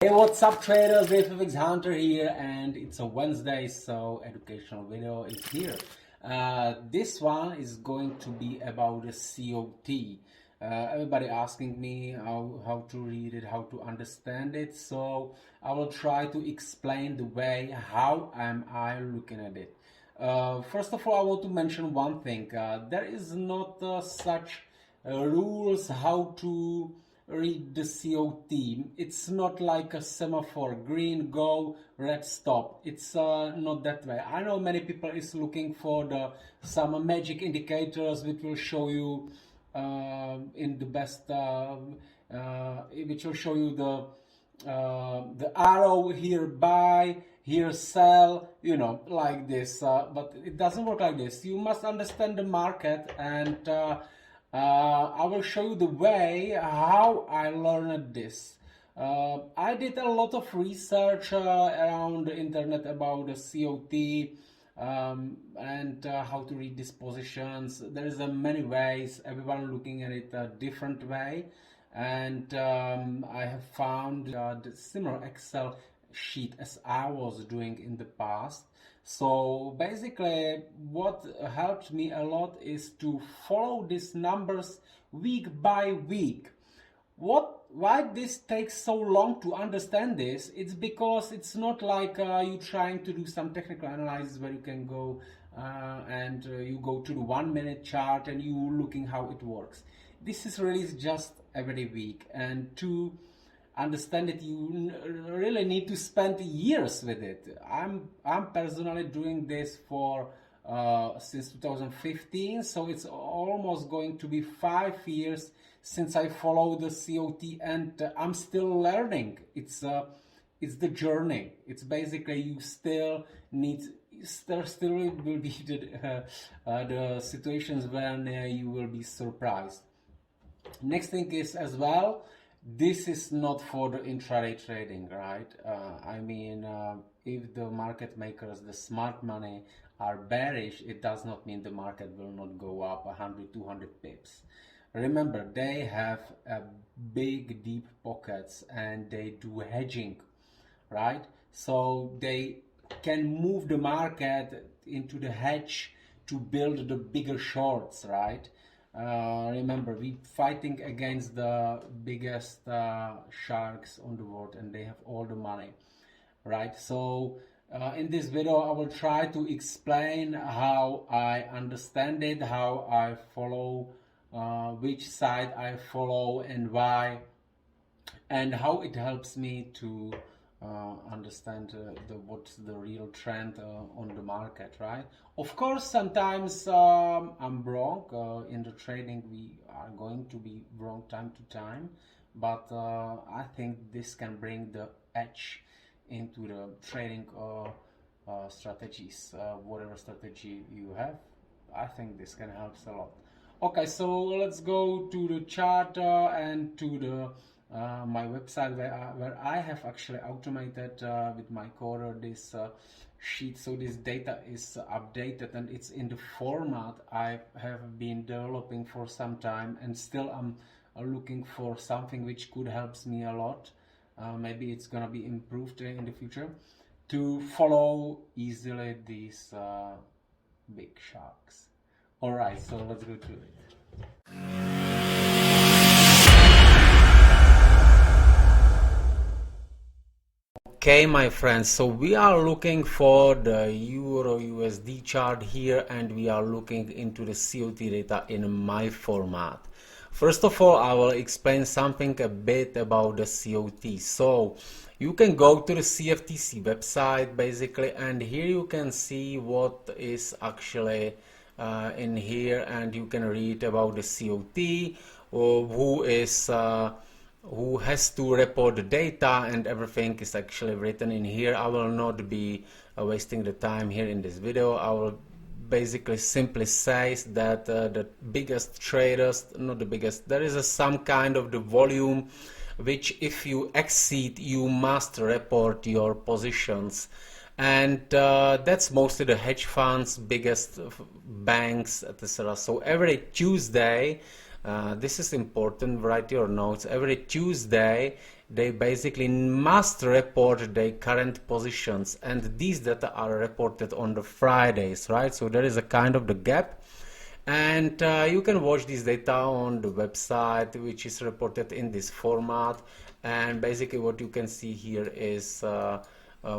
Hey, what's up traders, FX Hunter here, and it's a Wednesday, so educational video is here. This one is going to be about the COT. Everybody asking me how to read it, how to understand it, so I will try to explain the way how am I looking at it. First of all, I want to mention one thing. There is not such rules how to read the COT. It's not like a semaphore, green go, red stop. It's not that way. I know many people is looking for some magic indicators which will show you in the best which will show you the arrow here buy, here sell, like this, but it doesn't work like this. You must understand the market, and I will show you the way how I learned this. I did a lot of research around the internet about the COT and how to read these positions. There is many ways, everyone looking at it a different way, and I have found the similar Excel sheet as I was doing in the past. So basically what helped me a lot is to follow these numbers week by week. Why this takes so long to understand this? It's because it's not like you trying to do some technical analysis where you can go and you go to the 1 minute chart and you looking how it works. This is released just every week, and to understand it you really need to spend years with it. I'm personally doing this for since 2015, so it's almost going to be 5 years since I follow the COT, and I'm still learning. It's the journey. It's basically you still need there still will be the situations when you will be surprised. Next thing is as well, this is not for the intraday trading, right? If the market makers, the smart money, are bearish, it does not mean the market will not go up 100, 200 pips. Remember, they have big, deep pockets and they do hedging, right? So they can move the market into the hedge to build the bigger shorts, right? Remember, we fighting against the biggest sharks on the world, and they have all the money, right? So in this video I will try to explain how I understand it, how I follow, which side I follow and why, and how it helps me to understand what's the real trend on the market, right? Of course, sometimes I'm wrong. In the trading, we are going to be wrong time to time, but I think this can bring the edge into the trading strategies, whatever strategy you have. I think this can help a lot. Okay, so let's go to the chart and to the my website where I have actually automated with my coder this sheet, so this data is updated and it's in the format I have been developing for some time, and still I'm looking for something which could helps me a lot. Maybe it's gonna be improved in the future to follow easily these big sharks. Alright, so let's go to it. Okay, my friends, so we are looking for the Euro USD chart here, and we are looking into the COT data in my format. First of all, I will explain something a bit about the COT. So you can go to the CFTC website basically, and here you can see what is actually in here, and you can read about the COT, who has to report the data, and everything is actually written in here. I will not be wasting the time here in this video. I will basically simply say that the biggest traders, not the biggest, there is some kind of the volume which if you exceed you must report your positions, and that's mostly the hedge funds, biggest banks, etc. So every Tuesday, this is important, write your notes, every Tuesday they basically must report their current positions, and these data are reported on the Fridays, right? So there is a kind of the gap, and you can watch this data on the website, which is reported in this format. And basically what you can see here is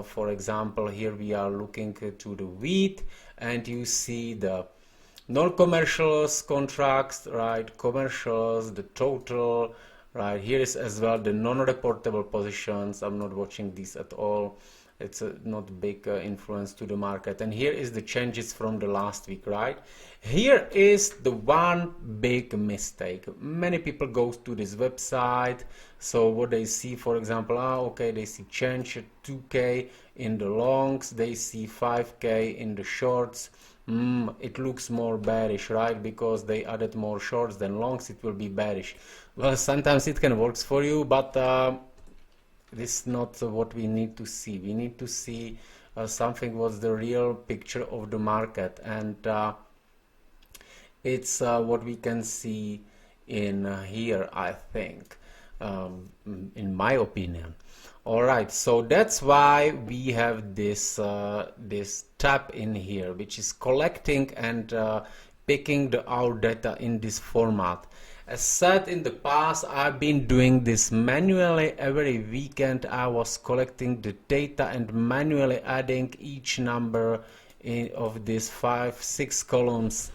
for example, here we are looking to the wheat, and you see the non-commercials contracts, right, commercials, the total, right. Here is as well the non-reportable positions. I'm not watching these at all. It's not big influence to the market. And here is the changes from the last week, right? Here is the one big mistake. Many people go to this website. So what they see, for example, okay, they see change 2K in the longs, they see 5K in the shorts. It looks more bearish, right? Because they added more shorts than longs, it will be bearish. Well, sometimes it can work for you, but this is not what we need to see. We need to see something what's the real picture of the market, and it's what we can see in here, I think, in my opinion. All right, so that's why we have this this tab in here, which is collecting and picking our data in this format. As said in the past, I've been doing this manually. Every weekend I was collecting the data and manually adding each number of these 5-6 columns.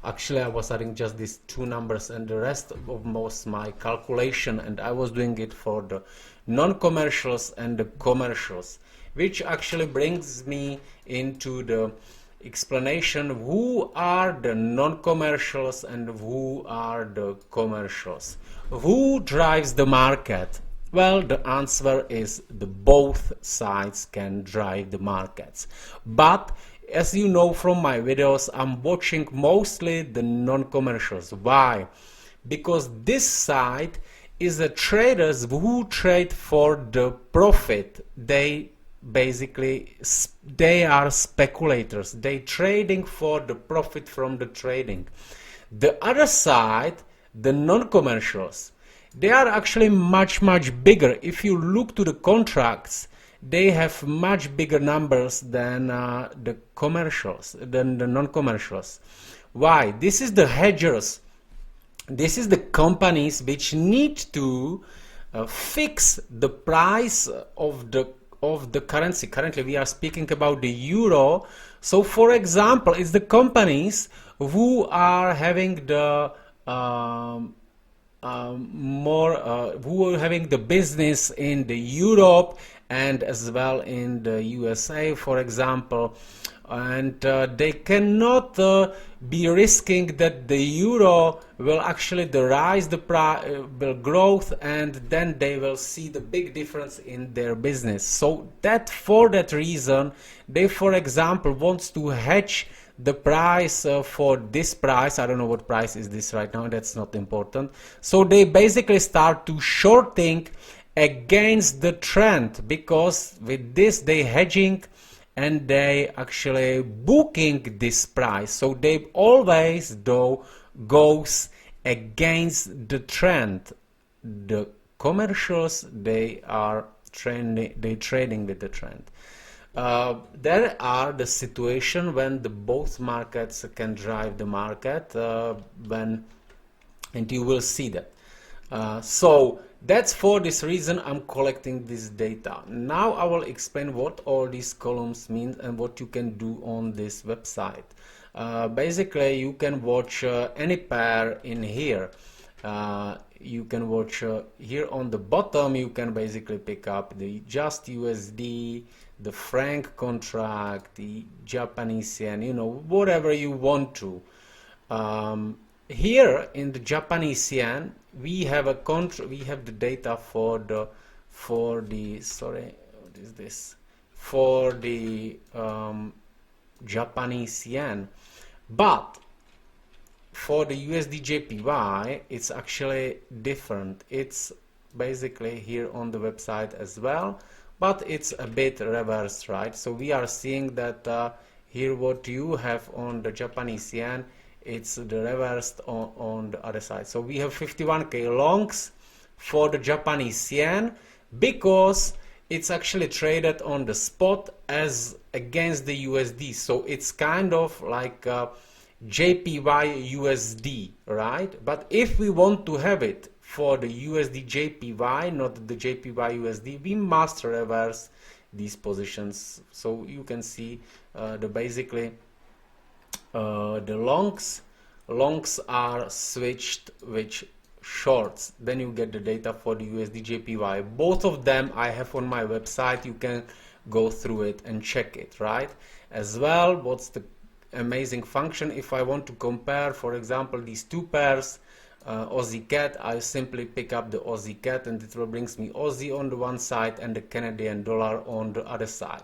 Actually, I was adding just these two numbers, and the rest of most my calculation, and I was doing it for the non-commercials and the commercials, which actually brings me into the explanation who are the non-commercials and who are the commercials. Who drives the market? Well, the answer is the both sides can drive the markets. But as you know from my videos, I'm watching mostly the non-commercials. Why? Because this side is the traders who trade for the profit. They basically, they are speculators. They trading for the profit from the trading. The other side, the non-commercials, they are actually much bigger. If you look to the contracts, they have much bigger numbers than the commercials, than the non-commercials. Why? This is the hedgers. This is the companies which need to fix the price of the currency. Currently we are speaking about the euro. So for example, it's the companies who are having the who are having the business in the Europe and as well in the USA, for example, and they cannot be risking that the euro will actually rise the will growth, and then they will see the big difference in their business. So that for that reason, they, for example, wants to hedge the price for this price. I don't know what price is this right now, that's not important. So they basically start to shorting against the trend, because with this they hedging and they actually booking this price. So they always though goes against the trend. The commercials, they are trading with the trend. There are the situation when the both markets can drive the market, and you will see that. So that's for this reason I'm collecting this data. Now I will explain what all these columns mean and what you can do on this website. Basically you can watch any pair in here. You can watch here on the bottom, you can basically pick up the just USD, the franc contract, the Japanese yen, you know, whatever you want to. Here in the Japanese yen, we have the data for the sorry, what is this, for the Japanese yen, but for the USD JPY it's actually different. It's basically here on the website as well, but it's a bit reversed, right? So we are seeing that here what you have on the Japanese yen, it's the reversed on the other side. So we have 51k longs, for the Japanese yen because it's actually traded on the spot as against the USD. So it's kind of like JPY USD, right? But if we want to have it for the USD JPY, not the JPY USD, we must reverse these positions. So you can see the basically the longs are switched with shorts. Then you get the data for the USD JPY. Both of them I have on my website. You can go through it and check it, right? As well, what's the amazing function if I want to compare, for example, these two pairs, Aussie CAD, I simply pick up the Aussie CAD and it will brings me Aussie on the one side and the Canadian dollar on the other side.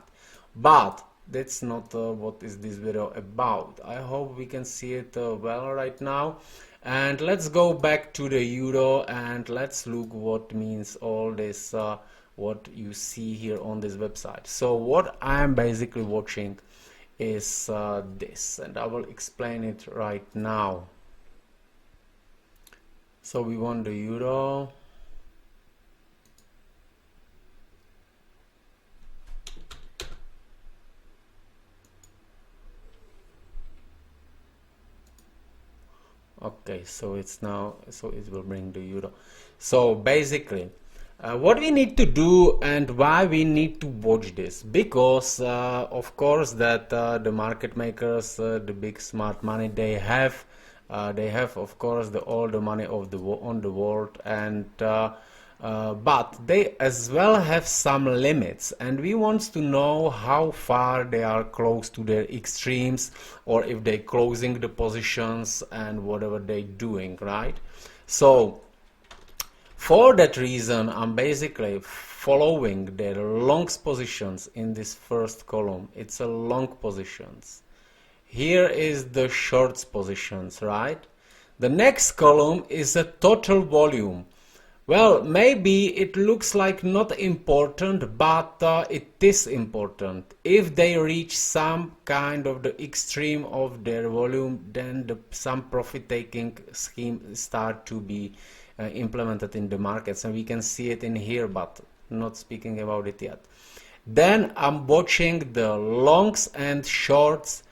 But that's not what is this video about. I hope we can see it well right now. And let's go back to the euro and let's look what means all this what you see here on this website. So what I'm basically watching is this, and I will explain it right now. So we want the euro. Okay, so it's now, so it will bring the euro. So basically what we need to do and why we need to watch this, because of course that the market makers, the big smart money, they have of course all the money of the on the world, and but they as well have some limits, and we want to know how far they are close to their extremes, or if they closing the positions and whatever they doing, right? So for that reason, I'm basically following their longs positions in this first column. It's a long positions. Here is the shorts positions, right? The next column is a total volume. Well, maybe it looks like not important, but it is important. If they reach some kind of the extreme of their volume, then some profit-taking scheme start to be implemented in the markets, and we can see it in here, but not speaking about it yet. Then I'm watching the longs and shorts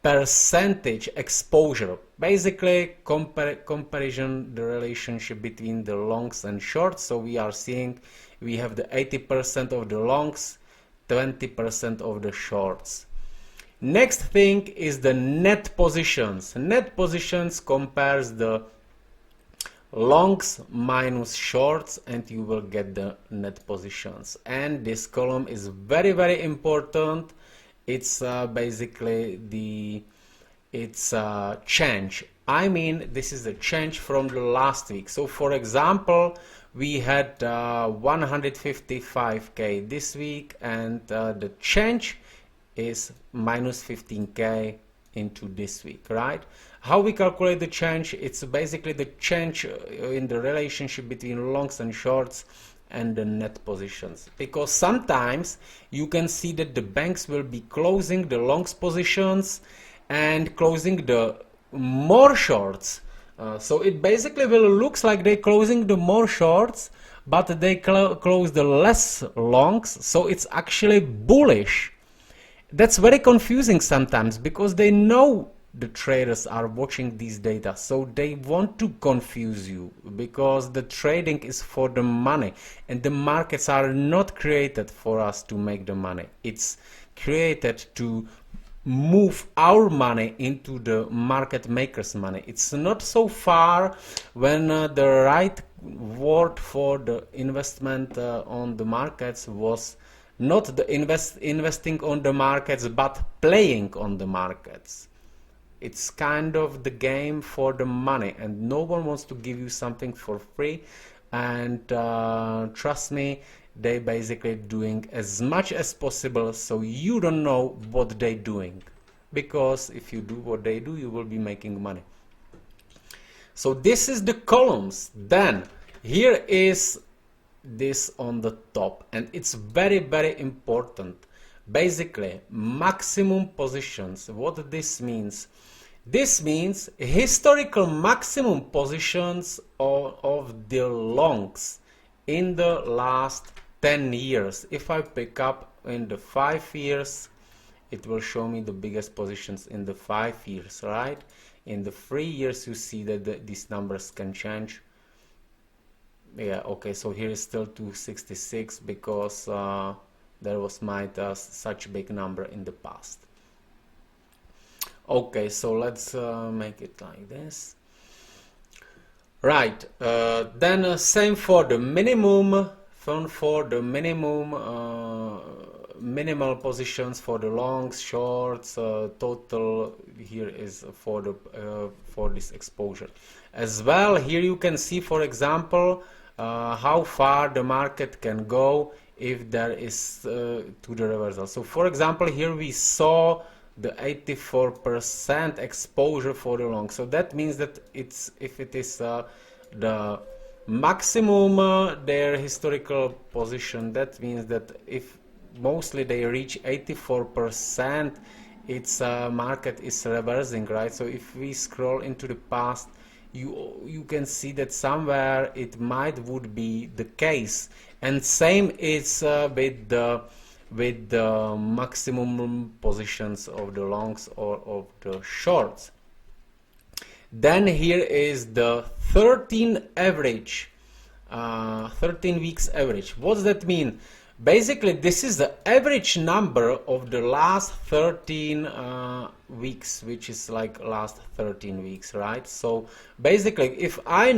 percentage exposure, basically comparison the relationship between the longs and shorts. So we are seeing we have the 80% of the longs, 20% of the shorts. Next thing is the net positions. Net positions compares the longs minus shorts, and you will get the net positions. And this column is very, very important. It's basically it's change. I mean, this is the change from the last week. So for example, we had 155k this week, and the change is minus 15k into this week, right? How we calculate the change? It's basically the change in the relationship between longs and shorts and the net positions, because sometimes you can see that the banks will be closing the longs positions and closing the more shorts. So it basically will looks like they closing the more shorts, but they close the less longs, so it's actually bullish. That's very confusing sometimes, because they know the traders are watching these data, so they want to confuse you, because the trading is for the money, and the markets are not created for us to make the money. It's created to move our money into the market makers' money. It's not so far when the right word for the investment on the markets was not the investing on the markets, but playing on the markets. It's kind of the game for the money, and no one wants to give you something for free. And trust me, they basically doing as much as possible so you don't know what they doing, because if you do what they do, you will be making money. So this is the columns. Then here is this on the top, and it's very, very important. Basically, maximum positions. What this means? This means historical maximum positions of the longs in the last 10 years. If I pick up in the 5 years, it will show me the biggest positions in the 5 years, right? In the 3 years, you see that these numbers can change. Yeah, okay, so here is still 266 because there was such big number in the past. Okay, so let's make it like this. Right, then same for the minimum, for the minimum minimal positions for the longs, shorts, total here is for the for this exposure. As well, here you can see, for example, how far the market can go if there is to the reversal. So for example, here we saw the 84% exposure for the long. So that means that if it is the maximum their historical position, that means that if mostly they reach 84%, its market is reversing, right? So if we scroll into the past, you can see that somewhere it would be the case, and same is with the maximum positions of the longs or of the shorts. Then here is the 13 average, 13 weeks average. What does that mean? Basically, this is the average number of the last 13 weeks, which is like last 13 weeks, right? So basically, if I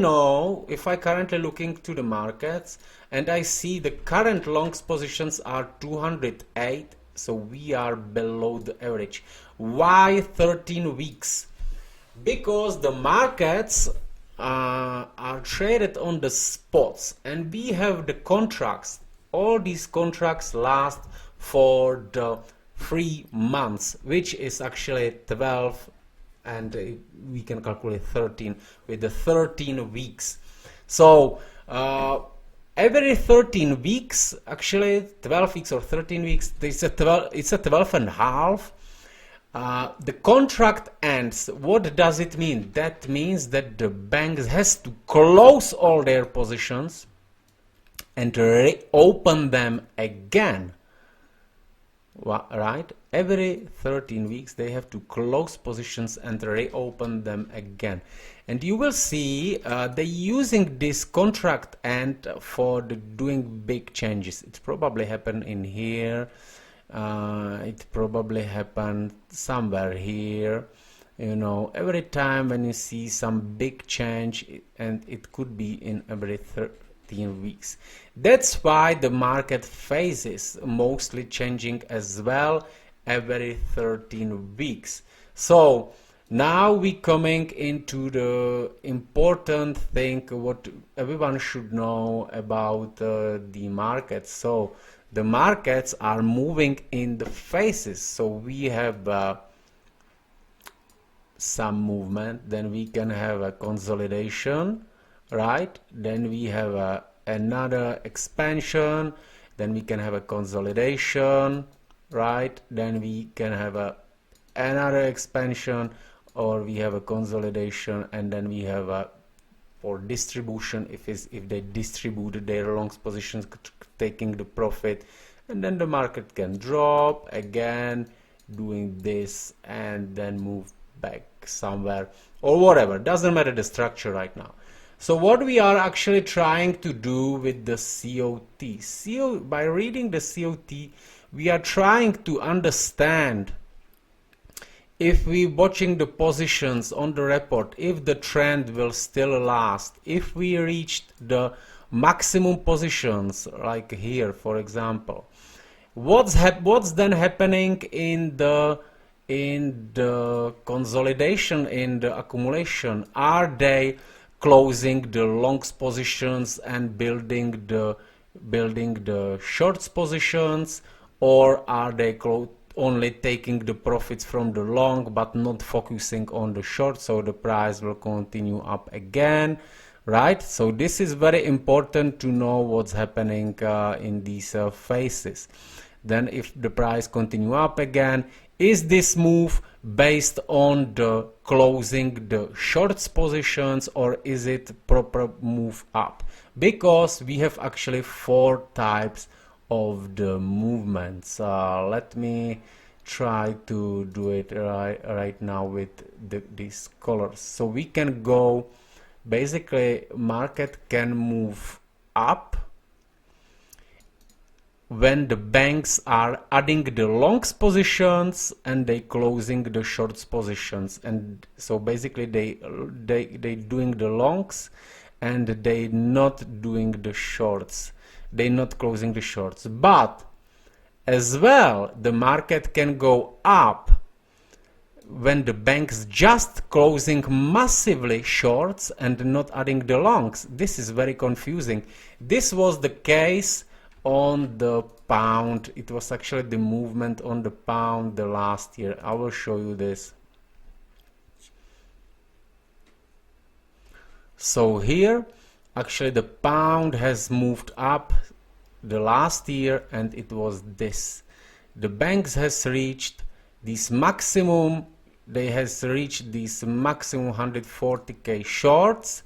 currently looking to the markets and I see the current longs positions are 208, so we are below the average. Why 13 weeks? Because the markets are traded on the spots, and we have the contracts. All these contracts last for the 3 months, which is actually 12, and we can calculate 13 with the 13 weeks. So every 13 weeks, actually 12 weeks or 13 weeks, it's a 12 and a half. The contract ends. What does it mean? That means that the bank has to close all their positions and reopen them again, right? Every 13 weeks they have to close positions and reopen them again. And you will see they're using this contract end for doing big changes. It probably happened in here, it probably happened somewhere here. You know, every time when you see some big change, and it could be in every 13 weeks. That's why the market phases mostly changing as well every 13 weeks. So now we coming into the important thing what everyone should know about the market. So the markets are moving in the phases. So we have some movement, then we can have a consolidation, right? Then we have another expansion, then we can have a consolidation, right? Then we can have another expansion, or we have a consolidation, and then we have for distribution, if they distribute their longs positions, taking the profit, and then the market can drop again, doing this, and then move back somewhere or whatever. Doesn't matter the structure right now. So what we are actually trying to do with the COT, by reading the COT, we are trying to understand if we watching the positions on the report, if the trend will still last, if we reached the maximum positions, like here, for example, what's then happening in the consolidation, in the accumulation? Are they closing the longs positions and building the shorts positions, or are they only taking the profits from the long but not focusing on the short, so the price will continue up again, right? So this is very important to know what's happening in these phases. Then if the price continue up again, Is this move based on the closing the shorts positions, or is it proper move up? Because we have actually 4 types of the movements. Let me try to do it right now with these colors. So we can go, basically market can move up when the banks are adding the longs positions and they closing the shorts positions. And so basically they doing the longs and they not doing the shorts, they not closing the shorts. But as well, the market can go up when the banks just closing massively shorts and not adding the longs. This is very confusing. This was the case on the pound. It was actually the movement on the pound the last year. I will show you this. So here actually the pound has moved up the last year, and it was this. The banks has reached this maximum, they has reached this maximum 140k shorts,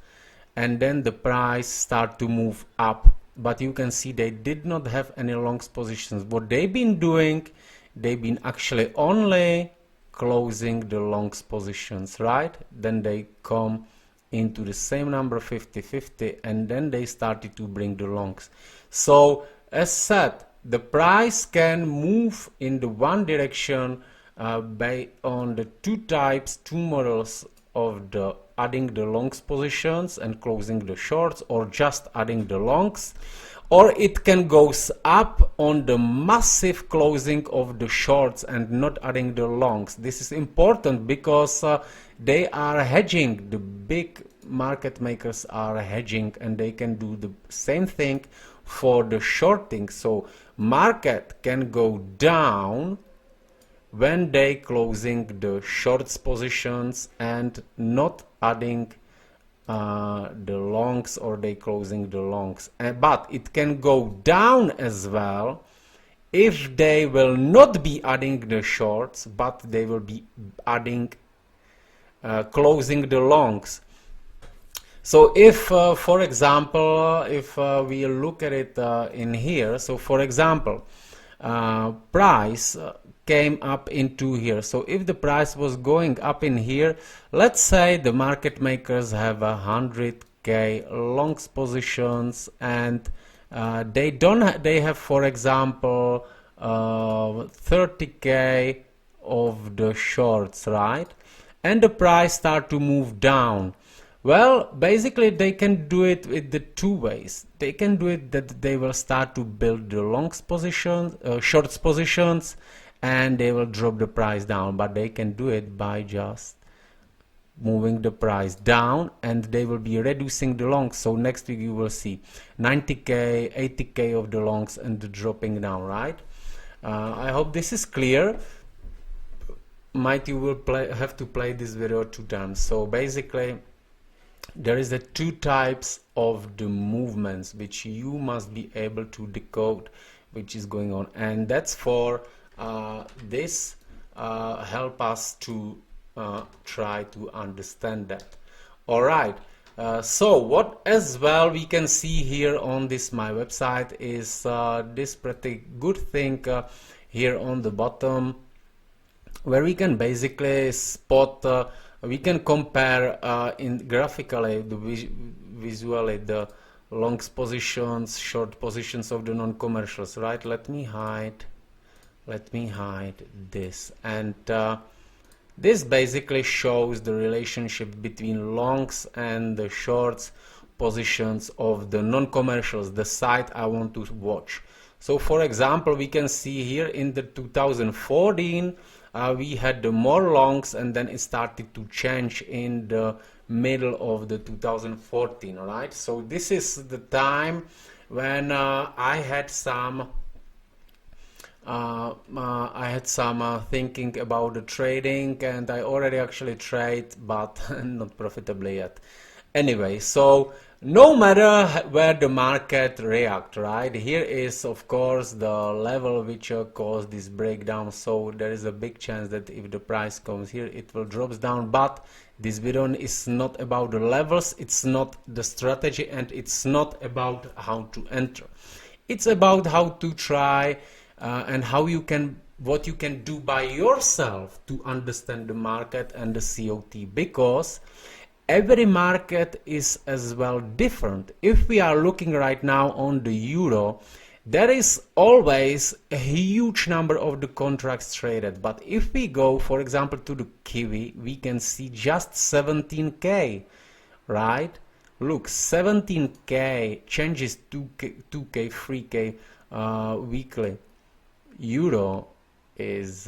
and then the price start to move up. But you can see they did not have any longs positions. What they've been doing, they've been actually only closing the longs positions, right? Then they come into the same number 50-50, and then they started to bring the longs. So as said, the price can move in the one direction based on the 2 types, 2 models of the adding the longs positions and closing the shorts, or just adding the longs. Or it can go up on the massive closing of the shorts and not adding the longs. This is important because they are hedging. The big market makers are hedging, and they can do the same thing for the shorting. So market can go down when they closing the shorts positions and not adding the longs, or they closing the longs. But it can go down as well if they will not be adding the shorts, but they will be adding closing the longs. So if for example, if we look at it in here, so for example, price came up into here. So if the price was going up in here, let's say the market makers have 100k longs positions, and they have, for example, 30k of the shorts, right? And the price start to move down. Well, basically they can do it with the 2 ways. They can do it that they will start to build the longs positions, shorts positions, and they will drop the price down. But they can do it by just moving the price down, and they will be reducing the longs. So next week you will see 90k, 80k of the longs and the dropping down, right? I hope this is clear. Might you will have to play this video 2 times. So basically there is the 2 types of the movements which you must be able to decode which is going on, and that's for this help us to try to understand that. All right, so what as well we can see here on this my website is this pretty good thing here on the bottom, where we can basically spot we can compare in graphically, visually, the longs positions, short positions of the non-commercials, right? Let me hide this, and this basically shows the relationship between longs and the shorts positions of the non-commercials, the site I want to watch. So for example, we can see here in the 2014 we had the more longs, and then it started to change in the middle of the 2014. Right, so this is the time when I had some thinking about the trading, and I already actually trade, but not profitably yet. Anyway, so no matter where the market react, right? Here is of course the level which caused this breakdown, so there is a big chance that if the price comes here it will drops down. But this video is not about the levels, it's not the strategy, and it's not about how to enter. It's about how to try and how you can, what you can do by yourself to understand the market and the COT, because every market is as well different. If we are looking right now on the euro, there is always a huge number of the contracts traded. But if we go, for example, to the Kiwi, we can see just 17k, right? Look, 17k changes 2k, 3k weekly. Euro is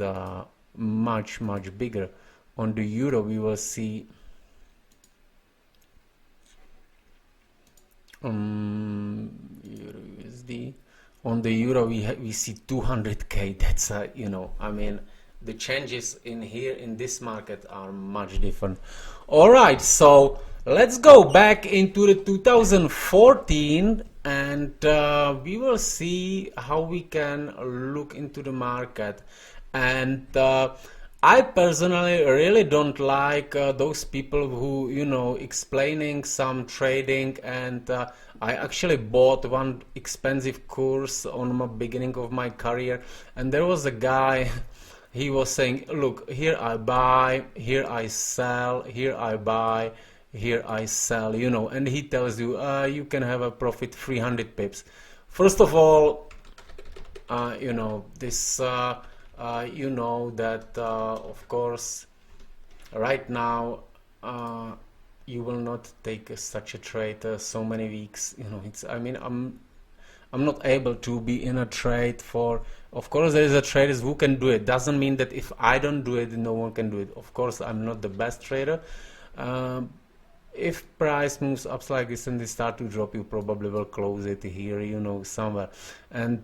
much bigger. On the euro, we will see Euro USD. On the euro we see 200k. That's you know, I mean, the changes in here in this market are much different. All right, so let's go back into the 2014 and we will see how we can look into the market. And I personally really don't like those people who, you know, explaining some trading, and I actually bought one expensive course on the beginning of my career, and there was a guy, he was saying, look, here I buy, here I sell, here I buy, here I sell, you know, and he tells you you can have a profit 300 pips. First of all, you know, this you know that of course right now you will not take such a trade so many weeks, you know. It's, I mean, I'm not able to be in a trade for, of course there is a traders who can do it. Doesn't mean that if I don't do it no one can do it. Of course I'm not the best trader. If price moves up like this and they start to drop, you probably will close it here, you know, somewhere. And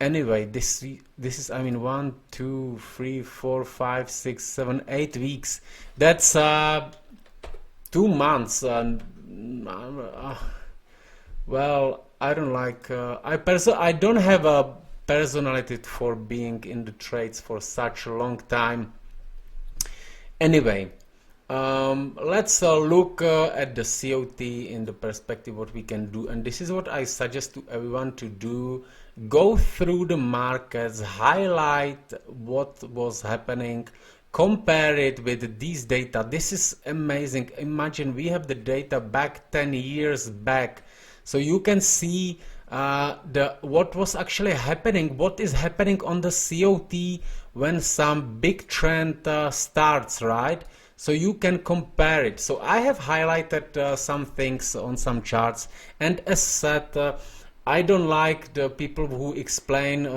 anyway, this is, I mean, 1 2 3 4 5 6 7 8 weeks. That's 2 months. And well, I don't like I don't have a personality for being in the trades for such a long time. Anyway, let's look at the COT in the perspective what we can do, and this is what I suggest to everyone to do. Go through the markets, highlight what was happening, compare it with these data. This is amazing. Imagine we have the data back 10 years back, so you can see what was actually happening, what is happening on the COT when some big trend starts, right? So you can compare it. So I have highlighted some things on some charts, and as said, I don't like the people who explain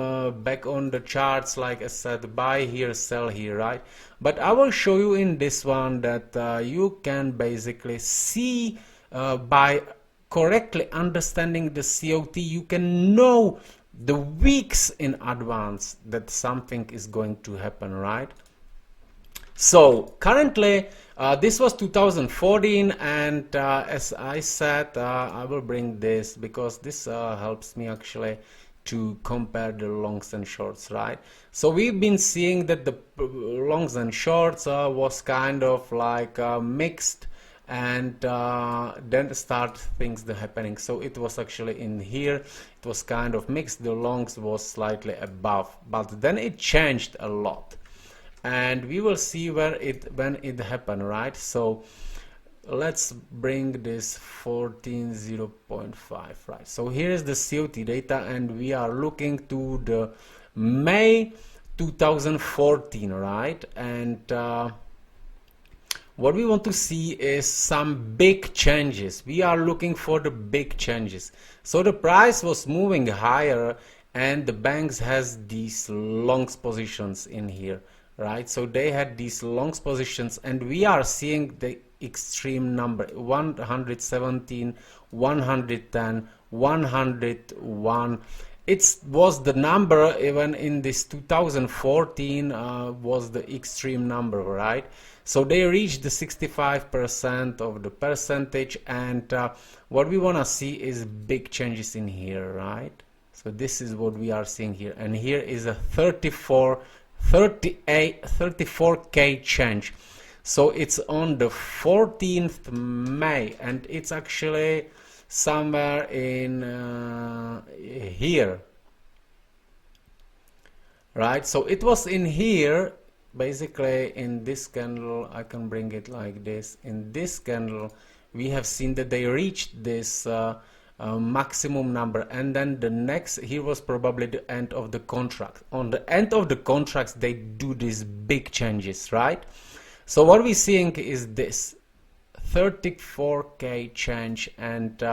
back on the charts, like I said, buy here, sell here, right? But I will show you in this one that you can basically see by correctly understanding the COT, you can know the weeks in advance that something is going to happen, right? So currently this was 2014, and as I said, I will bring this because this helps me actually to compare the longs and shorts, right? So we've been seeing that the longs and shorts was kind of like mixed, and then start things happening. So it was actually in here, it was kind of mixed, the longs was slightly above, but then it changed a lot. And we will see when it happened, right? So let's bring this 14.0.5, right? So here is the COT data, and we are looking to the May 2014, right? And what we want to see is some big changes. We are looking for the big changes. So the price was moving higher, and the banks has these longs positions in here, right? So they had these longs positions, and we are seeing the extreme number: 117, 110, 101, it was the number even in this 2014 was the extreme number, right? So they reached the 65% of the percentage, and what we want to see is big changes in here, right? So this is what we are seeing here, and here is a 34k change. So it's on the 14th May, and it's actually somewhere in here, right? So it was in here, basically in this candle. I can bring it like this. In this candle we have seen that they reached this maximum number, and then the next here was probably the end of the contract. On the end of the contracts they do these big changes, right? So what we're seeing is this 34k change, and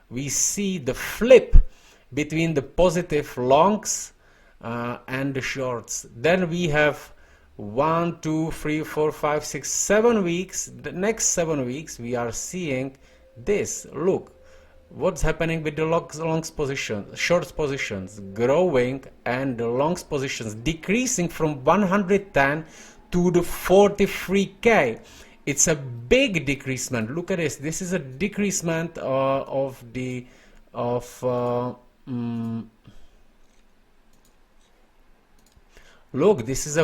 we see the flip between the positive longs and the shorts. Then we have 1, 2, 3, 4, 5, 6, 7 weeks. The next 7 weeks we are seeing this. Look what's happening with the longs positions, shorts positions growing, and the longs positions decreasing from 110 to the 43k. It's a big decreasement. Look at this. This is a decreasement look, this is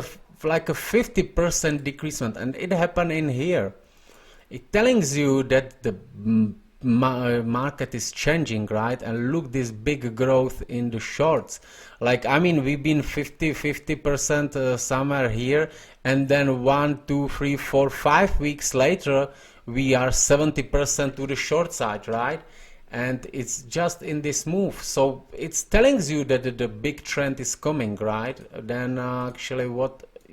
like a 50% decreasement, and it happened in here. It tells you that the market is changing, right? And look, this big growth in the shorts. Like, I mean, we've been 50% somewhere here, and then 1, 2, 3, 4, 5 weeks later we are 70% to the short side, right? And it's just in this move. So it's telling you that the big trend is coming, right? Then actually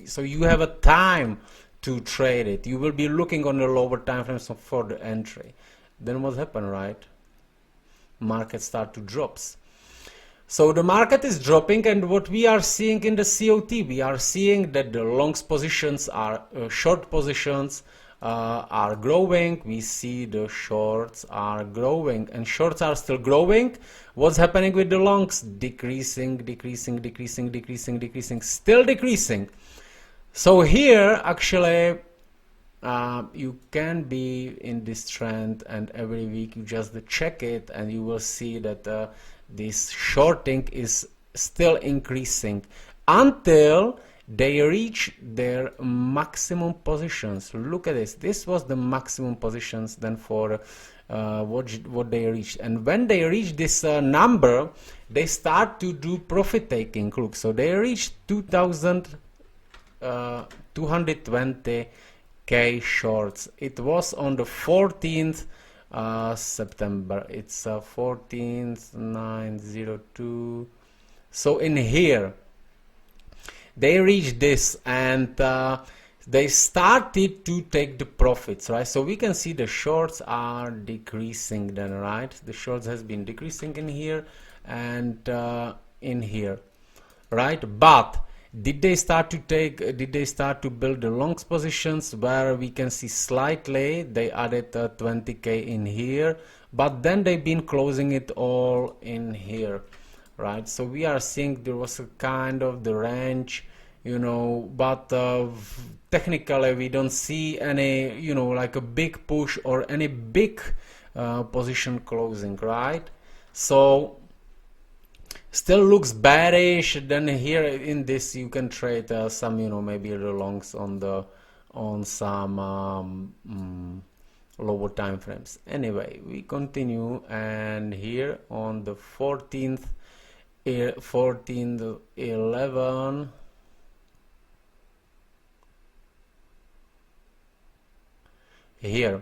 so you have a time to trade it. You will be looking on the lower time frames for the entry. Then what happened, right? Market start to drops. So the market is dropping, and what we are seeing in the COT, we are seeing that the longs positions are short positions are growing. We see the shorts are growing, and shorts are still growing. What's happening with the longs? Decreasing, decreasing, decreasing, decreasing, decreasing, still decreasing. So here actually you can be in this trend, and every week you just check it and you will see that this shorting is still increasing until they reach their maximum positions. Look at this. This was the maximum positions then for what they reached, and when they reach this number, they start to do profit taking. Look, so they reached 220k shorts. It was on the 14th September. It's 14th 902. So in here they reached this, and they started to take the profits, right? So we can see the shorts are decreasing then, right? The shorts has been decreasing in here and in here, right? But did they start to build the longs positions, where we can see slightly they added 20k in here, but then they've been closing it all in here, right? So we are seeing there was a kind of the range, you know, but technically we don't see any, you know, like a big push or any big position closing, right? So still looks bearish. Then here in this you can trade some, you know, maybe the longs on some lower time frames. Anyway, we continue, and here on the 14th 11 here,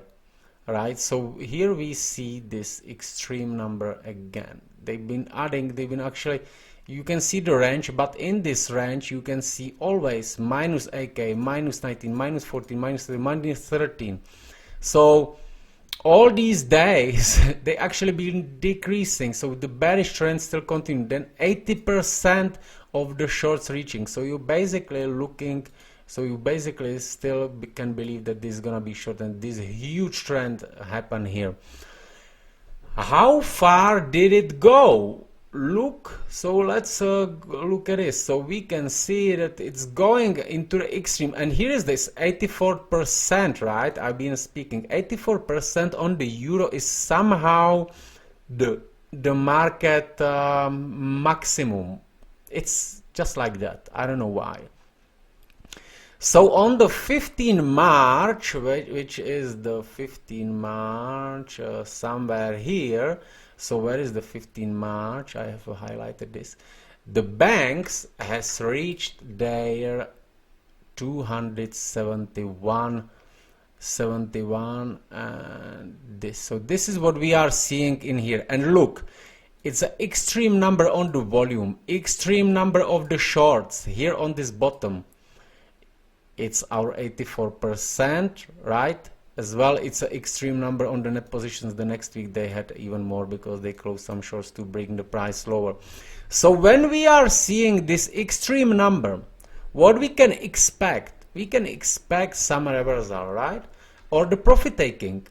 right? So here we see this extreme number again. They've been actually, you can see the range, but in this range you can see always minus 8k, minus 19, minus 14, minus 3, minus 13. So all these days they actually been decreasing, so the bearish trend still continued. Then 80% of the shorts reaching, so you basically looking, so you basically still can believe that this is gonna be short, and this huge trend happened here. How far did it go? look, so let's look at this. So we can see that it's going into the extreme, and here is this 84%, right? I've been speaking 84% on the euro is somehow the market maximum. It's just like that. I don't know why. So on the 15 March, which is the 15 March, somewhere here. So where is the 15 March? I have highlighted this. The banks has reached their 271 and this. So this is what we are seeing in here. And look, it's an extreme number on the volume, extreme number of the shorts here on this bottom. It's our 84%, right? As well, it's an extreme number on the net positions. The next week they had even more because they closed some shorts to bring the price lower. So when we are seeing this extreme number, what we can expect? We can expect some reversal, right? Or the profit taking.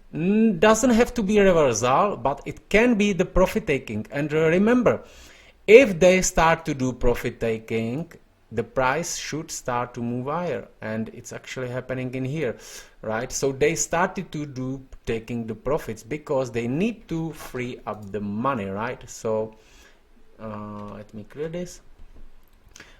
Doesn't have to be a reversal, but it can be the profit taking. And remember, if they start to do profit taking, the price should start to move higher, and it's actually happening in here, right? So they started to do taking the profits because they need to free up the money, right? So let me clear this.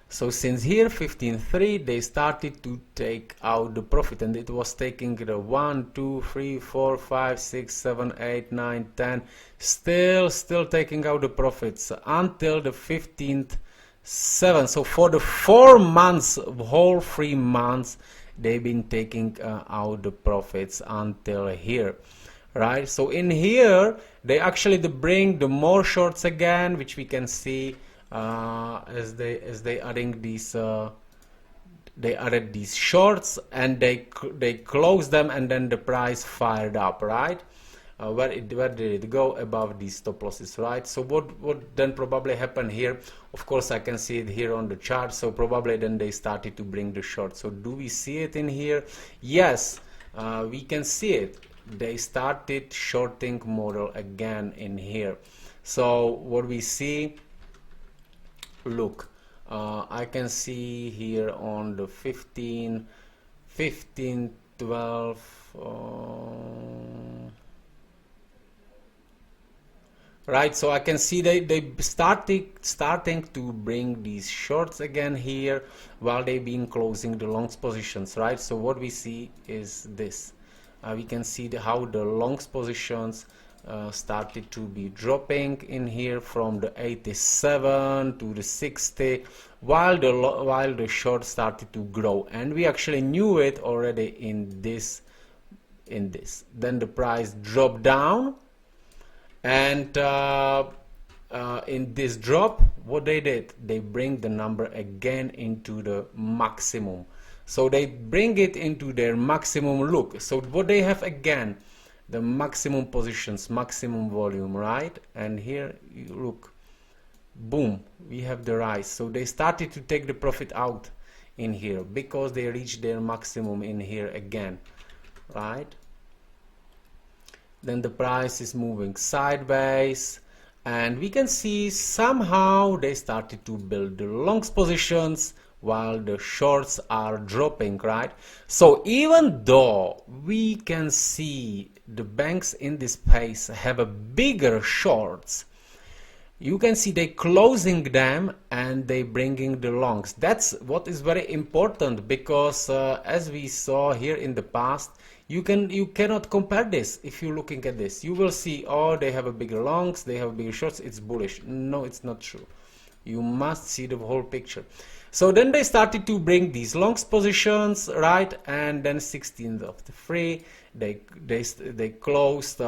So since here 15.3 they started to take out the profit, and it was taking the 1 2 3 4 5 6 7 8 9 10, still taking out the profits until the 15th 7. So for the 4 months, whole 3 months, they've been taking out the profits until here, right? So in here they actually bring the more shorts again, which we can see as they adding these they added these shorts, and they closed them, and then the price fired up, right? Where did it go? Above these stop losses, right? So what then probably happened here? Of course I can see it here on the chart. So probably then they started to bring the short. So do we see it in here? Yes, we can see it. They started shorting model again in here. So what we see, look, I can see here on the 15 12 right? So I can see they starting to bring these shorts again here while they've been closing the longs positions, right? So what we see is this. We can see how the longs positions started to be dropping in here from the 87 to the 60, while the short started to grow, and we actually knew it already in this. Then the price dropped down. And in this drop, what they did, they bring the number again into the maximum. So they bring it into their maximum look. So what they have again, the maximum positions, maximum volume, right? And here you look, boom, we have the rise. So they started to take the profit out in here because they reached their maximum in here again, right? Then the price is moving sideways, and we can see somehow they started to build the longs positions while the shorts are dropping, right? So even though we can see the banks in this space have a bigger shorts, you can see they closing them and they bringing the longs. That's what is very important, because as we saw here in the past, you cannot compare this. If you're looking at this, you will see, oh, they have a bigger longs, they have bigger shorts, it's bullish. No, it's not true. You must see the whole picture. So then they started to bring these longs positions, right? And then 16th of the 3, they closed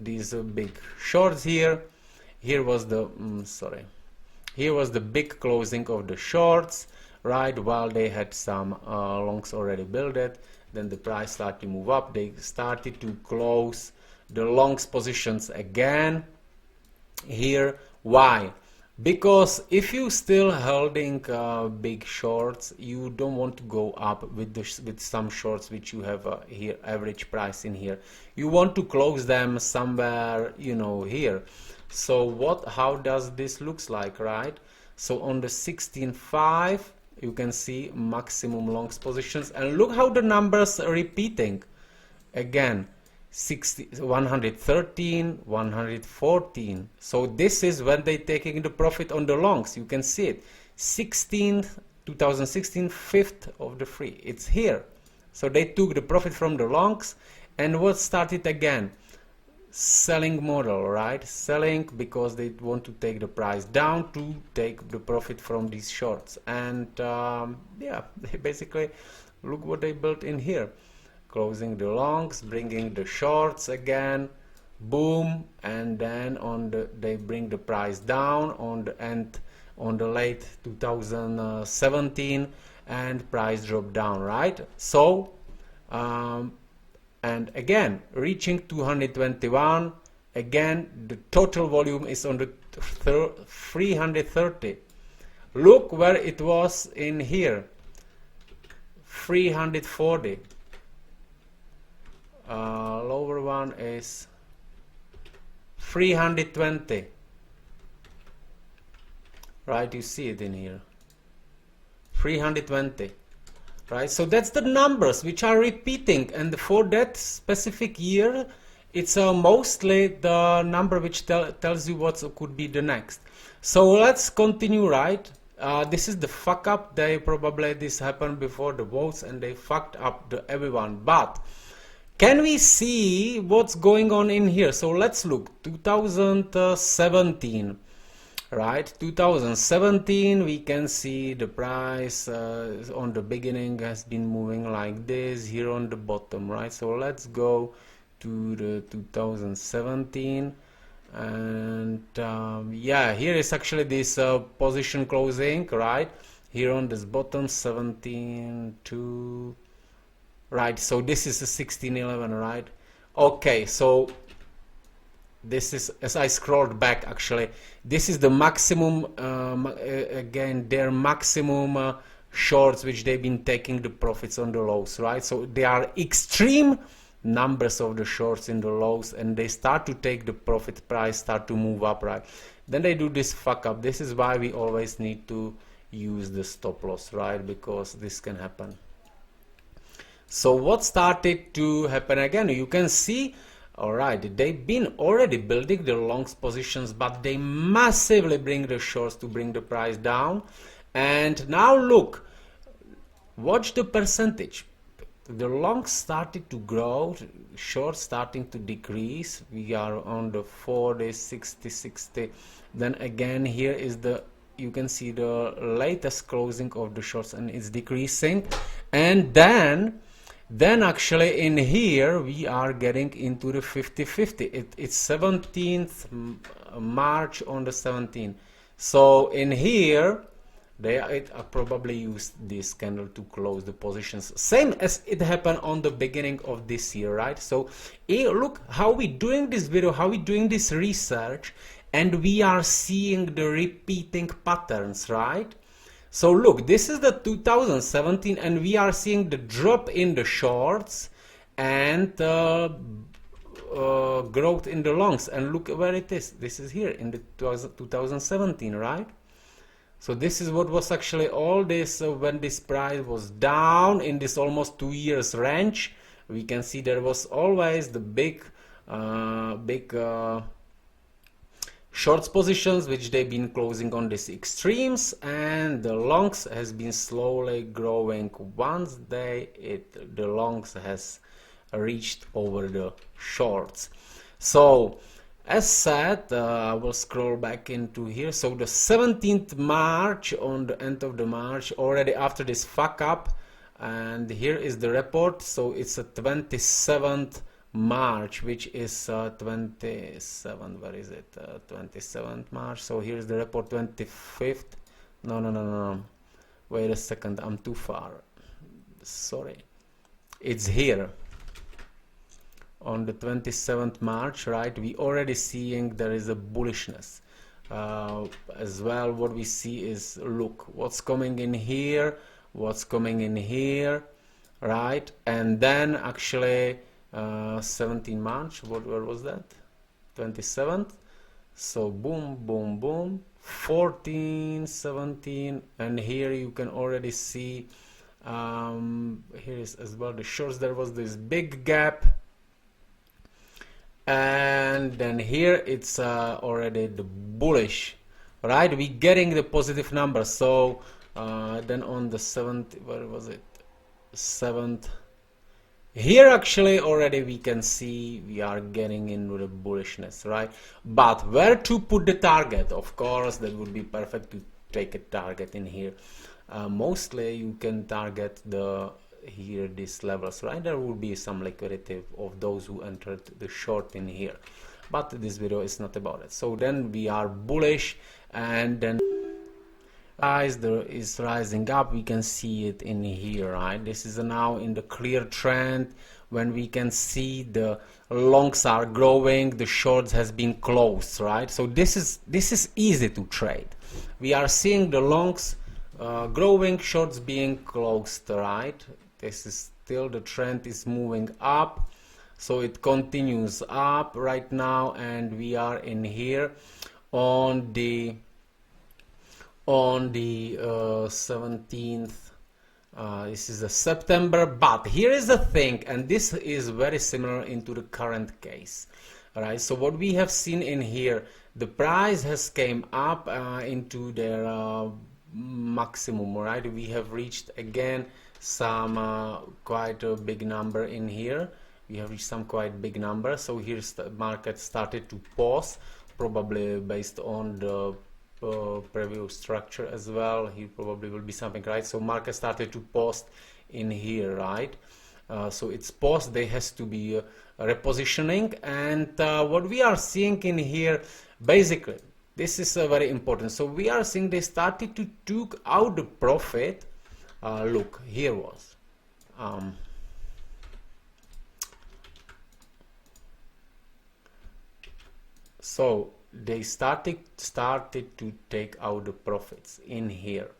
these big shorts here. Here was the here was the big closing of the shorts, right? While they had some longs already built it. Then the price started to move up. They started to close the longs positions again here. Why? Because if you still holding big shorts, you don't want to go up with some shorts which you have here average price in here. You want to close them somewhere, you know, here. So how does this looks like, right? So on the 16.5 you can see maximum longs positions, and look how the numbers are repeating again. 113, 114. So this is when they taking the profit on the longs. You can see it. 2016, 5th of the free. It's here. So they took the profit from the longs, and what started again? Selling model, right? Selling because they want to take the price down to take the profit from these shorts. And yeah, they basically, look what they built in here. Closing the longs, bringing the shorts again, boom, and then they bring the price down on the end, on the late 2017, and price drop down, right? So and again reaching 221, again the total volume is on the 330. Look where it was in here, 340. Lower one is 320, right? You see it in here, 320, right? So that's the numbers which are repeating, and for that specific year it's mostly the number which tells you what could be the next. So let's continue, right? This is the fuck up. They probably, this happened before the votes and they fucked up everyone, but can we see what's going on in here? So let's look 2017, right? 2017, we can see the price on the beginning has been moving like this here on the bottom, right? So let's go to the 2017, and yeah, here is actually this position closing, right? Here on this bottom 17 to, right? So this is a 1611, right? Okay, so this is, as I scrolled back, actually this is the maximum again their maximum shorts which they've been taking the profits on the lows, right? So they are extreme numbers of the shorts in the lows, and they start to take the profit, price start to move up, right? Then they do this fuck up. This is why we always need to use the stop loss, right? Because this can happen. So what started to happen again? You can see, all right, they've been already building the longs positions, but they massively bring the shorts to bring the price down. And now look, watch the percentage. The longs started to grow, shorts starting to decrease. We are on the 40, 60, 60. Then again, here is the, you can see the latest closing of the shorts, and it's decreasing. And then actually in here we are getting into the 50-50. It's 17th March on the 17th. So in here they probably used this candle to close the positions, same as it happened on the beginning of this year, right? So look how we doing this video, how we doing this research, and we are seeing the repeating patterns, right? So look, this is the 2017, and we are seeing the drop in the shorts and growth in the longs. And look where it is. This is here in the 2017, right? So this is what was actually all this when this price was down in this almost 2 years range. We can see there was always the big shorts positions which they've been closing on these extremes, and the longs has been slowly growing. Once the longs has reached over the shorts. So as said, I will scroll back into here. So the 17th March, on the end of the March, already after this fuck up, and here is the report. So it's a 27th March, which is 27, where is it? 27th March. So here's the report, 25th. No. Wait a second, I'm too far. Sorry. It's here. On the 27th March, right? We already seeing there is a bullishness. As well, what we see is, look, what's coming in here, what's coming in here, right? And then actually 17 March, where was that? 27th. So boom, boom, boom, 14, 17, and here you can already see here is as well the shorts. There was this big gap, and then here it's already the bullish, right? We getting the positive number. So then on the 7th, where was it, 7th, here actually already we can see we are getting into the bullishness, right? But where to put the target? Of course, that would be perfect to take a target in here. Mostly you can target the here these levels, right? There will be some liquidity of those who entered the short in here, but this video is not about it. So then we are bullish, and then there is rising up. We can see it in here, right? This is now in the clear trend when we can see the longs are growing, the shorts has been closed, right? So this is easy to trade. We are seeing the longs growing, shorts being closed, right? This is still, the trend is moving up, so it continues up right now, and we are in here on the 17th. This is a September, but here is the thing, and this is very similar into the current case. All right, so what we have seen in here, the price has came up into their maximum, right? We have reached again some quite a big number in here. We have reached some quite big number. So here's the market started to pause, probably based on the previous structure as well. Here probably will be something, right? So market started to post in here, right? So it's post, there has to be a repositioning, and what we are seeing in here, basically this is very important. So we are seeing they started to took out the profit. Look, here was so they started to take out the profits in here.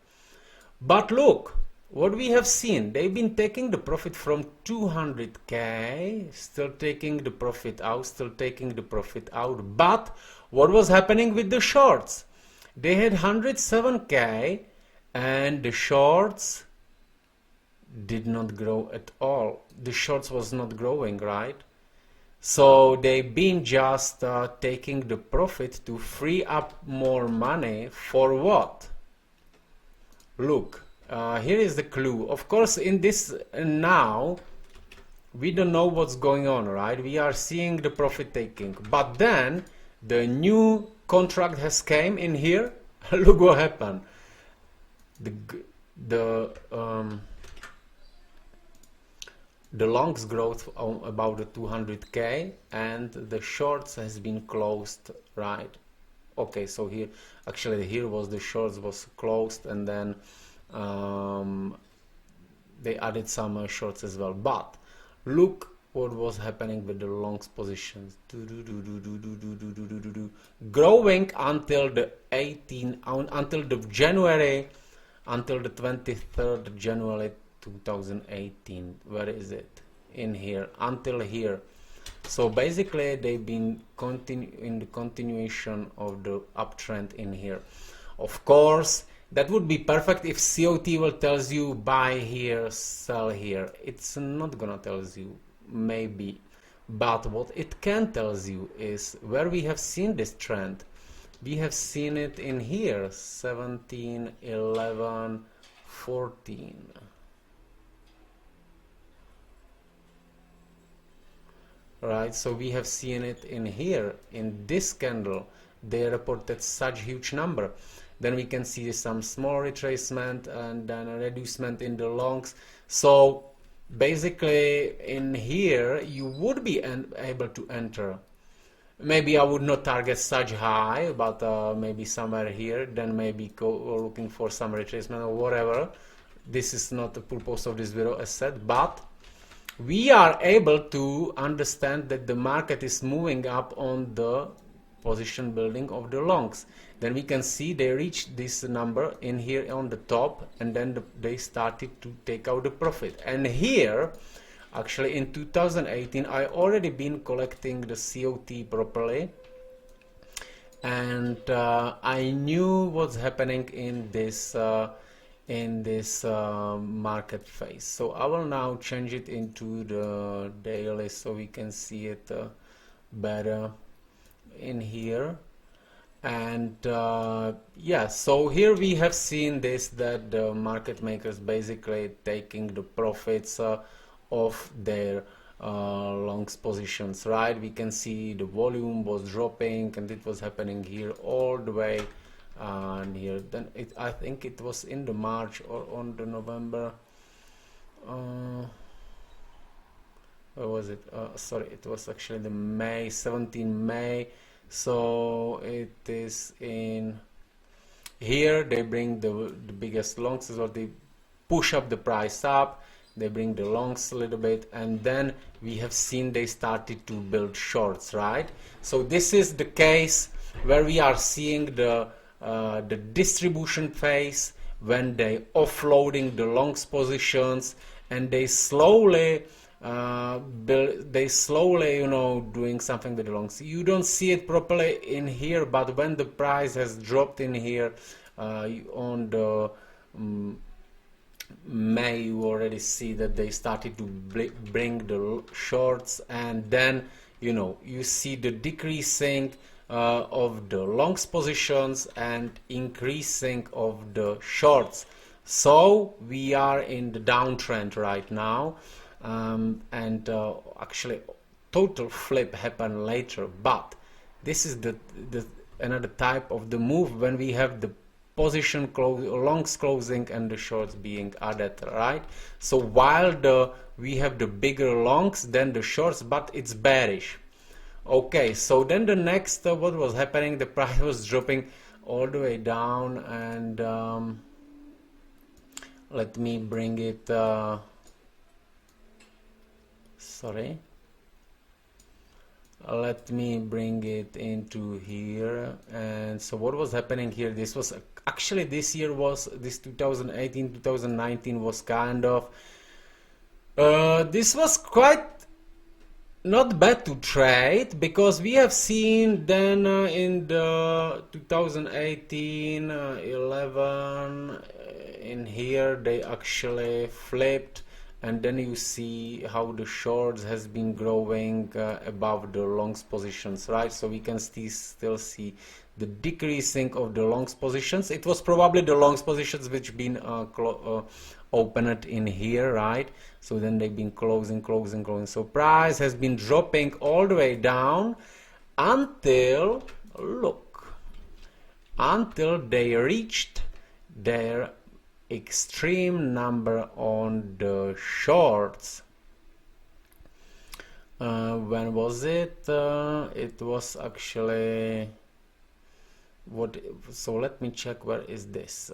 But look what we have seen, they've been taking the profit from 200k, still taking the profit out, but what was happening with the shorts? They had 107k and the shorts did not grow at all. The shorts was not growing, right? So they've been just taking the profit to free up more money for what? Look, here is the clue. Of course, in this now, we don't know what's going on, right? We are seeing the profit taking, but then the new contract has came in here. Look what happened. The longs growth about the 200k, and the shorts has been closed, right? Okay, so here actually here was the shorts was closed, and then they added some shorts as well. But look what was happening with the longs positions, growing until the 23rd January 2018. Where is it? In here, until here. So basically they've been in the continuation of the uptrend in here. Of course, that would be perfect if COT will tells you buy here, sell here. It's not gonna tells you, maybe, but what it can tells you is where we have seen this trend. We have seen it in here, 17, 11, 14. Right, so we have seen it in here, in this candle. They reported such huge number. Then we can see some small retracement and then a reducement in the longs. So basically in here you would be able to enter. Maybe I would not target such high, but maybe somewhere here, then maybe go looking for some retracement or whatever. This is not the purpose of this video, as said, but we are able to understand that the market is moving up on the position building of the longs. Then we can see they reached this number in here on the top, and then they started to take out the profit. And here, actually in 2018, I already been collecting the COT properly, and I knew what's happening in this market phase. So I will now change it into the daily so we can see it better in here. And yeah, so here we have seen this, that the market makers basically taking the profits of their longs positions, right? We can see the volume was dropping and it was happening here all the way and here. Then I think it was in the March or on the November. Where was it? Sorry, it was actually the May, 17 May. So it is in here. They bring the biggest longs as well. They push up the price up. They bring the longs a little bit, and then we have seen they started to build shorts, right? So this is the case where we are seeing the distribution phase when they offloading the longs positions, and they slowly you know, doing something with the longs. You don't see it properly in here, but when the price has dropped in here on the May, you already see that they started to bring the shorts, and then you know, you see the decreasing of the longs positions and increasing of the shorts. So we are in the downtrend right now, and actually total flip happened later, but this is the another type of the move when we have the position longs closing and the shorts being added, right? So while we have the bigger longs than the shorts, but it's bearish. Okay, so then the next what was happening, the price was dropping all the way down, and let me bring it sorry, let me bring it into here. And so what was happening here, this was actually, this year was, this 2018 2019 was kind of this was quite not bad to trade, because we have seen then in the 2018 11 in here they actually flipped, and then you see how the shorts has been growing above the longs positions, right? So we can still see the decreasing of the longs positions. It was probably the longs positions which been opened in here, right? So then they've been closing. So price has been dropping all the way down until, look, until they reached their extreme number on the shorts. When was it? It was actually what? So let me check, where is this?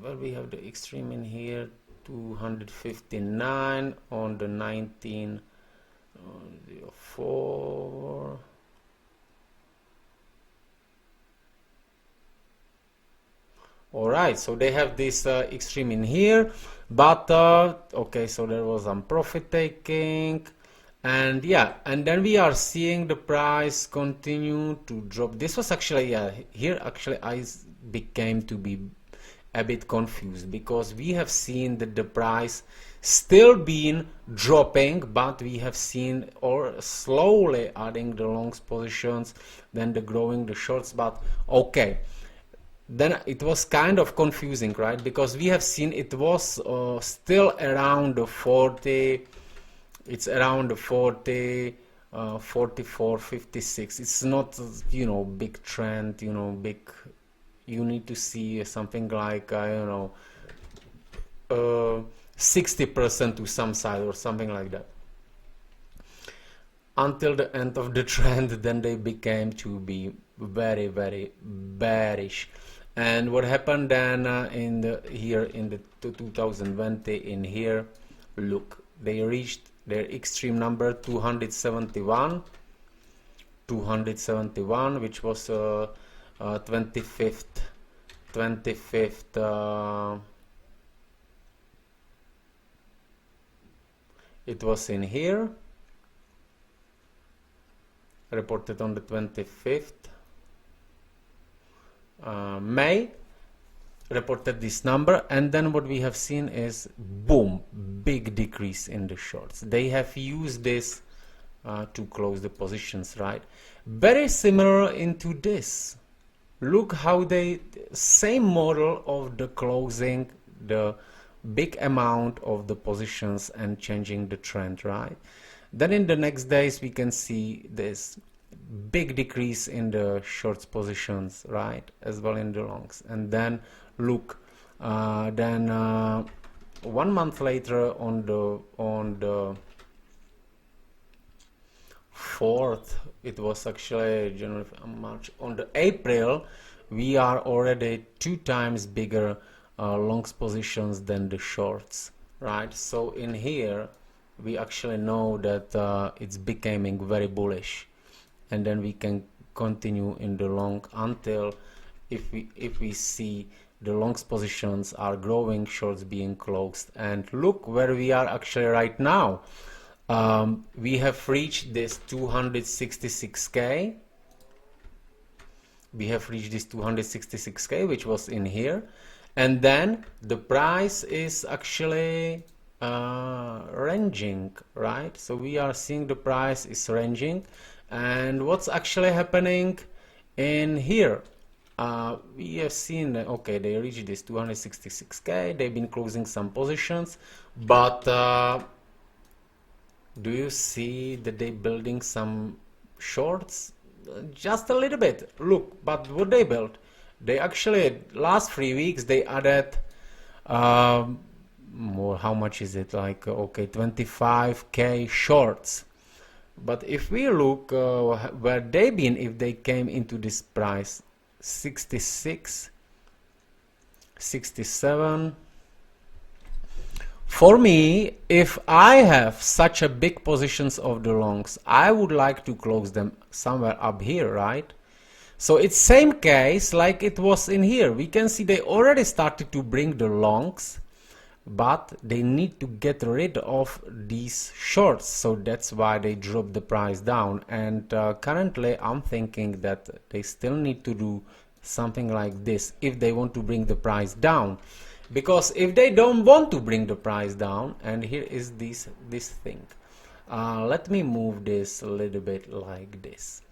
Where we have the extreme in here, 259 on the 1904. Alright, so they have this extreme in here, but okay, so there was some profit taking, and yeah, and then we are seeing the price continue to drop. This was actually, yeah, here actually I became to be a bit confused, because we have seen that the price still been dropping, but we have seen or slowly adding the longs positions, then the growing the shorts. But okay, then it was kind of confusing, right? Because we have seen it was still around the 40, it's around the 40, 44, 56. It's not, you know, big trend, you know, big, you need to see something like, you know, 60% to some side or something like that. Until the end of the trend, then they became to be very, very bearish. And what happened then in the here in the 2020 in here, look, they reached their extreme number 271, which was 25th it was in here, reported on the 25th. May reported this number, and then what we have seen is boom, big decrease in the shorts. They have used this to close the positions, right? Very similar into this. Look how they, same model of the closing the big amount of the positions and changing the trend, right? Then in the next days we can see this big decrease in the shorts positions, right, as well in the longs. And then look, then 1 month later on the 4th, it was actually January, March, on the April, we are already 2 times bigger longs positions than the shorts, right? So in here we actually know that it's becoming very bullish, and then we can continue in the long until if we see the longs positions are growing, shorts being closed. And look where we are actually right now. We have reached this 266k. We have reached this 266k, which was in here, and then the price is actually ranging, right? So we are seeing the price is ranging. And what's actually happening in here? We have seen, okay, they reached this 266k, they've been closing some positions, but do you see that they building some shorts? Just a little bit. Look, but what they built, they actually, last 3 weeks they added more, how much is it, like, okay, 25k shorts. But if we look where they been, if they came into this price, 66, 67. For me, if I have such a big positions of the longs, I would like to close them somewhere up here, right? So it's same case like it was in here. We can see they already started to bring the longs, but they need to get rid of these shorts, so that's why they dropped the price down. And currently I'm thinking that they still need to do something like this if they want to bring the price down, because if they don't want to bring the price down, and here is this thing, let me move this a little bit like this.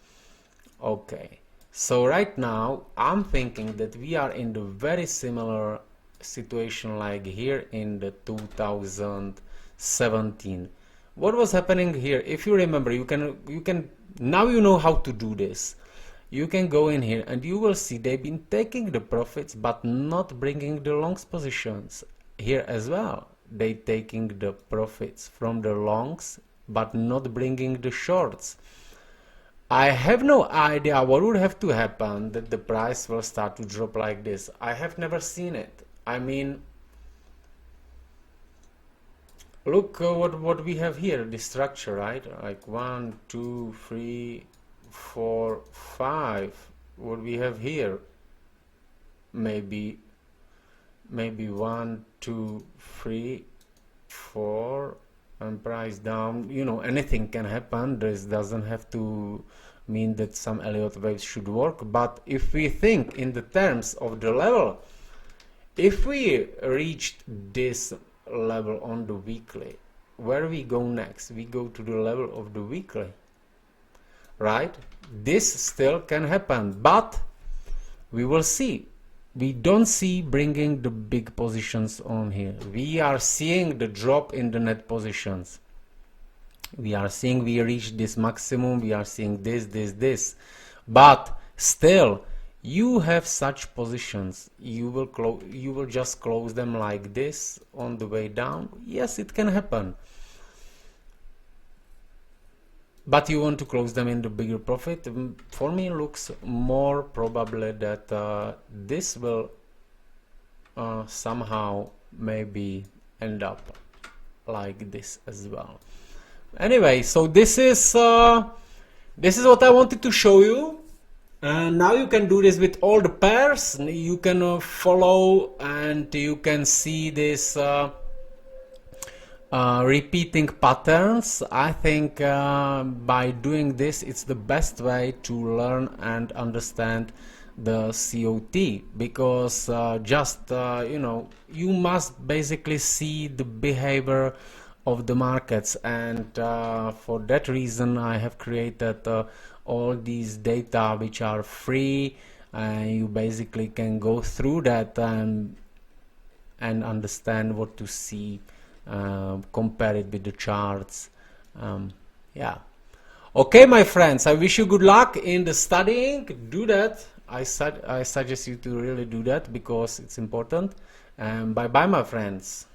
Okay, so right now I'm thinking that we are in the very similar situation like here in the 2017. What was happening here? If you remember, you can now you know how to do this. You can go in here and you will see they've been taking the profits but not bringing the longs positions. Here as well, they taking the profits from the longs but not bringing the shorts. I have no idea what would have to happen that the price will start to drop like this. I have never seen it. I mean, look what we have here, the structure, right? Like 1, 2, 3, 4, 5. What we have here, maybe 1, 2, 3, 4, and price down. You know, anything can happen. This doesn't have to mean that some Elliott waves should work. But if we think in the terms of the level, if we reached this level on the weekly, where we go next? We go to the level of the weekly, right? This still can happen, but we will see. We don't see bringing the big positions on here. We are seeing the drop in the net positions. We are seeing we reached this maximum. We are seeing this, but still you have such positions. You will just close them like this on the way down. Yes, it can happen, but you want to close them in the bigger profit. For me, it looks more probably that this will somehow maybe end up like this as well. Anyway, so this is what I wanted to show you. Now you can do this with all the pairs. You can follow and you can see this repeating patterns. I think by doing this, it's the best way to learn and understand the COT, because just you know, you must basically see the behavior of the markets, and for that reason I have created all these data which are free, and you basically can go through that and understand what to see, compare it with the charts. Yeah. Okay, my friends, I wish you good luck in the studying. Do that. I suggest you to really do that because it's important. And bye bye, my friends.